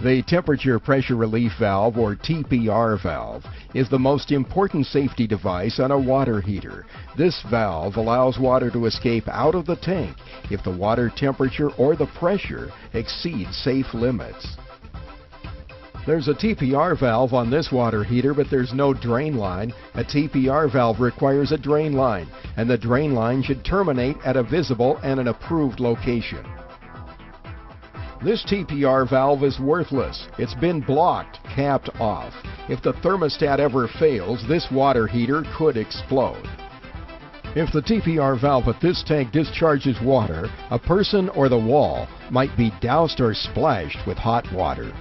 The temperature pressure relief valve, or TPR valve, is the most important safety device on a water heater. This valve allows water to escape out of the tank if the water temperature or the pressure exceeds safe limits. There's a TPR valve on this water heater, but there's no drain line. A TPR valve requires a drain line, and the drain line should terminate at a visible and an approved location. This TPR valve is worthless. It's been blocked, capped off. If the thermostat ever fails, this water heater could explode. If the TPR valve at this tank discharges water, a person or the wall might be doused or splashed with hot water.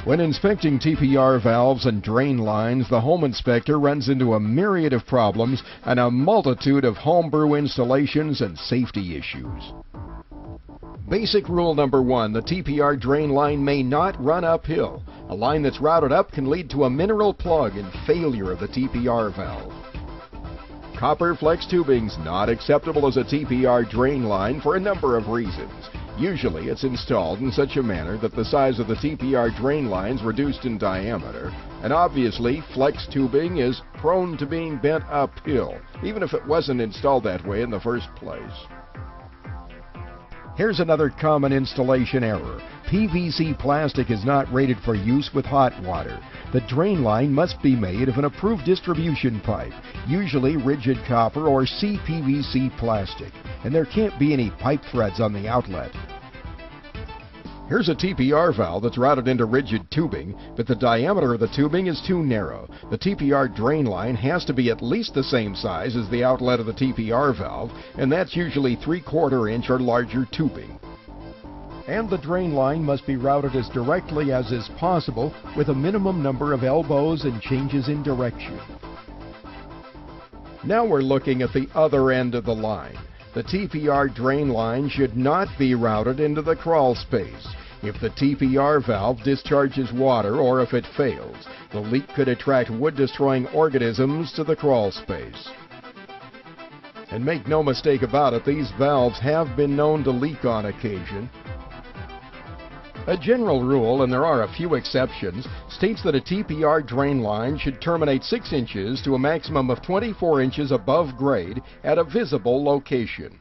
When inspecting TPR valves and drain lines, the home inspector runs into a myriad of problems and a multitude of homebrew installations and safety issues. Basic rule number 1, the TPR drain line may not run uphill. A line that's routed up can lead to a mineral plug and failure of the TPR valve. Copper flex tubing's not acceptable as a TPR drain line for a number of reasons. Usually it's installed in such a manner that the size of the TPR drain line's reduced in diameter, and obviously flex tubing is prone to being bent uphill, even if it wasn't installed that way in the first place. Here's another common installation error. PVC plastic is not rated for use with hot water. The drain line must be made of an approved distribution pipe, usually rigid copper or CPVC plastic, and there can't be any pipe threads on the outlet. Here's a TPR valve that's routed into rigid tubing, but the diameter of the tubing is too narrow. The TPR drain line has to be at least the same size as the outlet of the TPR valve, and that's usually 3/4 inch or larger tubing. And the drain line must be routed as directly as is possible with a minimum number of elbows and changes in direction. Now we're looking at the other end of the line. The TPR drain line should not be routed into the crawl space. If the TPR valve discharges water or if it fails, the leak could attract wood-destroying organisms to the crawl space. And make no mistake about it, these valves have been known to leak on occasion. A general rule, and there are a few exceptions, states that a TPR drain line should terminate 6 inches to a maximum of 24 inches above grade at a visible location.